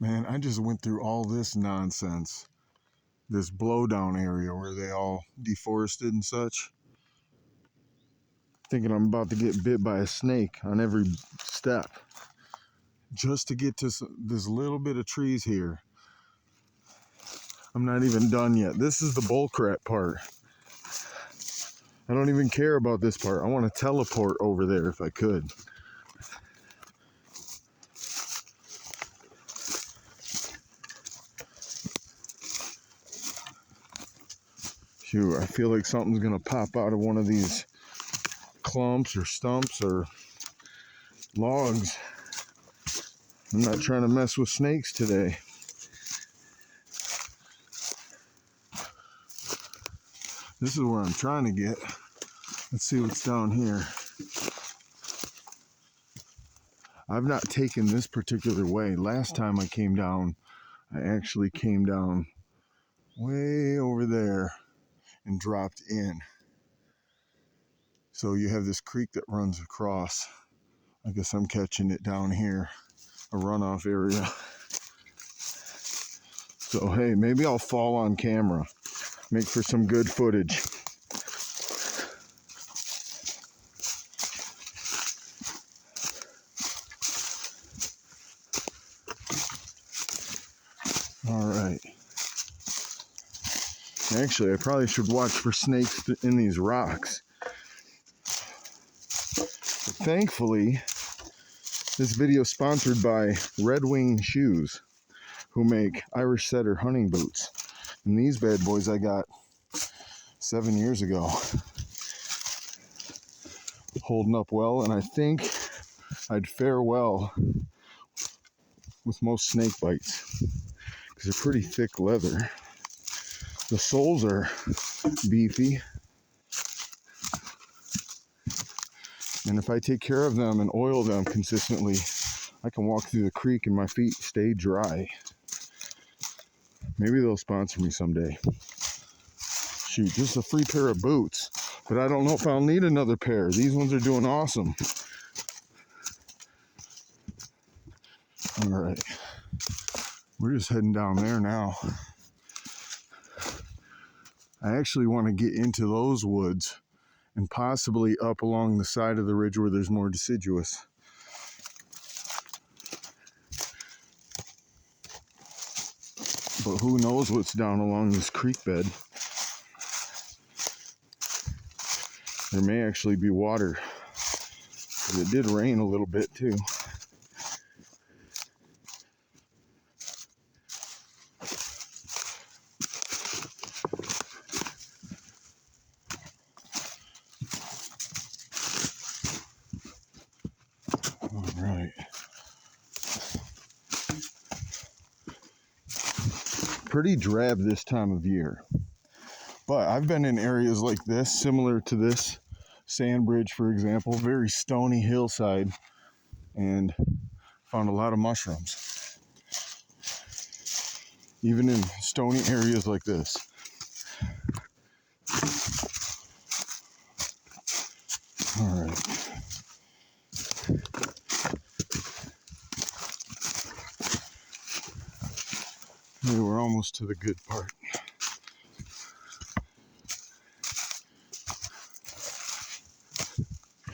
Man, I just went through all this nonsense, this blowdown area where they all deforested and such, thinking I'm about to get bit by a snake on every step, just to get to this little bit of trees here. I'm not even done yet. This is the bullcrap part. I don't even care about this part. I want to teleport over there if I could. Shoot, I feel like something's gonna pop out of one of these clumps or stumps or logs. I'm not trying to mess with snakes today. This is where I'm trying to get. Let's see what's down here. I've not taken this particular way. Last time I came down, I actually came down way over there and dropped in. So you have this creek that runs across. I guess I'm catching it down here, a runoff area. So hey, maybe I'll fall on camera, make for some good footage. All right. Actually, I probably should watch for snakes in these rocks. But thankfully, this video is sponsored by Red Wing Shoes, who make Irish Setter hunting boots. And these bad boys I got 7 years ago. Holding up well, and I think I'd fare well with most snake bites because they're pretty thick leather. The soles are beefy, and if I take care of them and oil them consistently, I can walk through the creek and my feet stay dry. Maybe they'll sponsor me someday. Shoot, just a free pair of boots, but I don't know if I'll need another pair. These ones are doing awesome. All right, we're just heading down there now. I actually want to get into those woods and possibly up along the side of the ridge where there's more deciduous. But who knows what's down along this creek bed. There may actually be water. But it did rain a little bit too. All right. Pretty drab this time of year. But I've been in areas like this, similar to this sand bridge, for example, very stony hillside, and found a lot of mushrooms. Even in stony areas like this. All right. Hey, we're almost to the good part.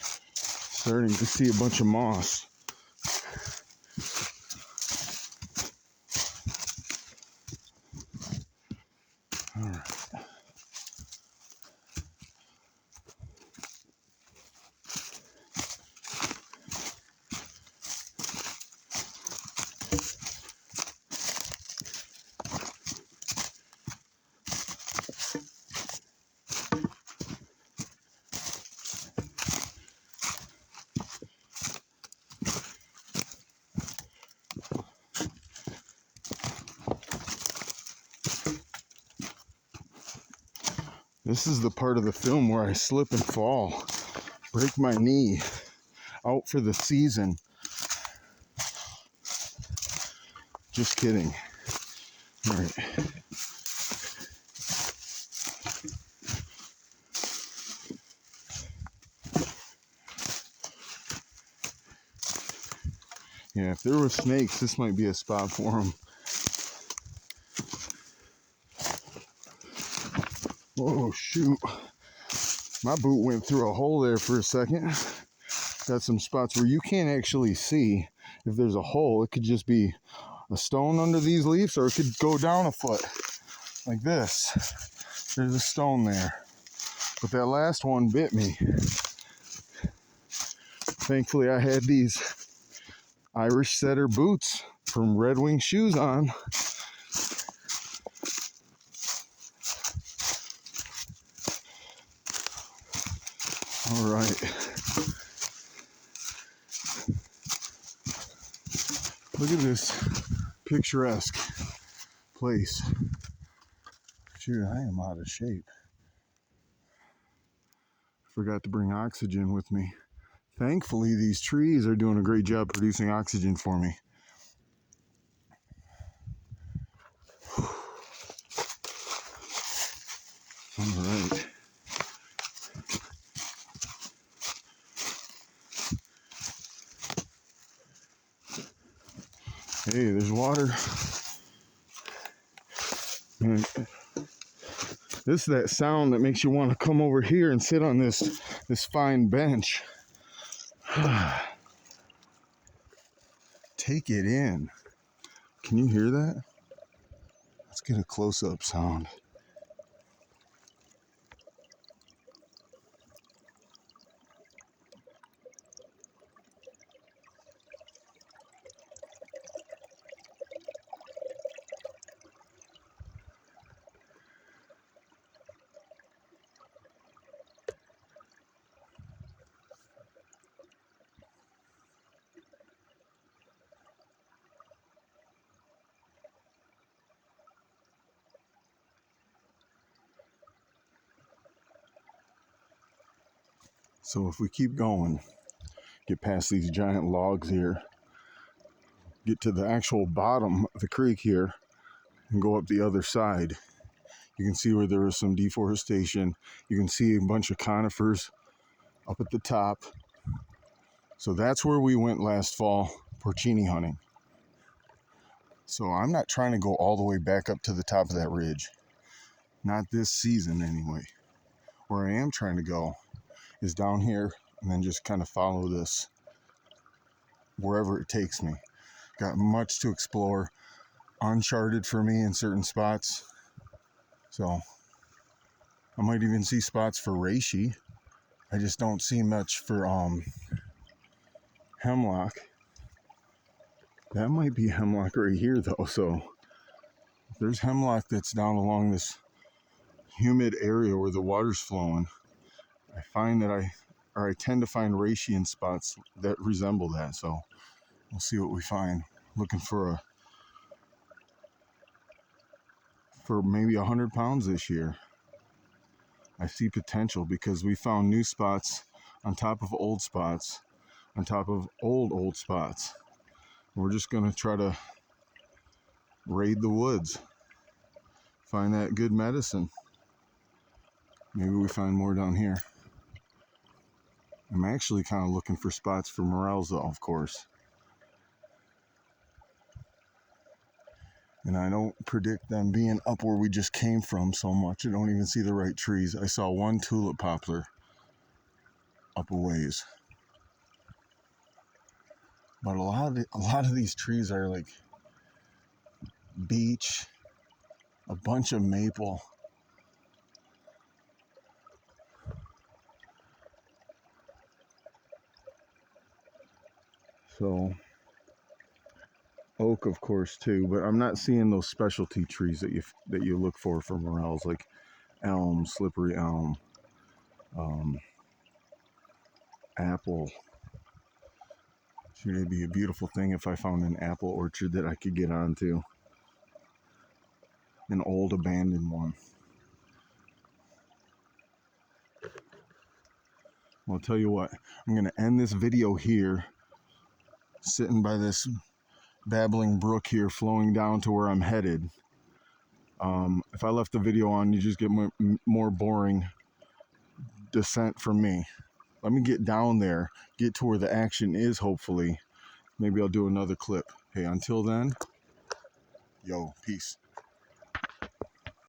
Starting to see a bunch of moss. All right. This is the part of the film where I slip and fall, break my knee, out for the season. Just kidding. All right. Yeah, if there were snakes, this might be a spot for them. Oh, shoot. My boot went through a hole there for a second. Got some spots where you can't actually see if there's a hole. It could just be a stone under these leaves, or it could go down a foot like this. There's a stone there. But that last one bit me. Thankfully, I had these Irish Setter boots from Red Wing Shoes on. All right. Look at this picturesque place. Shoot, I am out of shape. Forgot to bring oxygen with me. Thankfully, these trees are doing a great job producing oxygen for me. All right. Hey, there's water. And this is that sound that makes you want to come over here and sit on this fine bench. Take it in. Can you hear that? Let's get a close-up sound. So if we keep going, get past these giant logs here, get to the actual bottom of the creek here, and go up the other side, you can see where there was some deforestation. You can see a bunch of conifers up at the top. So that's where we went last fall porcini hunting. So I'm not trying to go all the way back up to the top of that ridge. Not this season anyway. Where I am trying to go is down here and then just kind of follow this wherever it takes me. Got much to explore. Uncharted for me in certain spots. So I might even see spots for reishi. I just don't see much for hemlock. That might be hemlock right here though. So there's hemlock that's down along this humid area where the water's flowing. I find that I tend to find reishi in spots that resemble that. So we'll see what we find. Looking for maybe 100 pounds this year. I see potential because we found new spots on top of old spots, on top of old spots. We're just gonna try to raid the woods, find that good medicine. Maybe we find more down here. I'm actually kind of looking for spots for morels though, of course. And I don't predict them being up where we just came from so much. I don't even see the right trees. I saw one tulip poplar up a ways. But a lot of these trees are like beech, a bunch of maple. So oak, of course, too. But I'm not seeing those specialty trees that you look for morels, like elm, slippery elm, apple. Should it be a beautiful thing if I found an apple orchard that I could get onto? An old abandoned one. Well, I'll tell you what, I'm going to end this video here, sitting by this babbling brook here flowing down to where I'm headed. If I left the video on, you just get more boring descent from me. Let me get down there, get to where the action is, hopefully, maybe I'll do another clip. Hey, until then, yo, peace.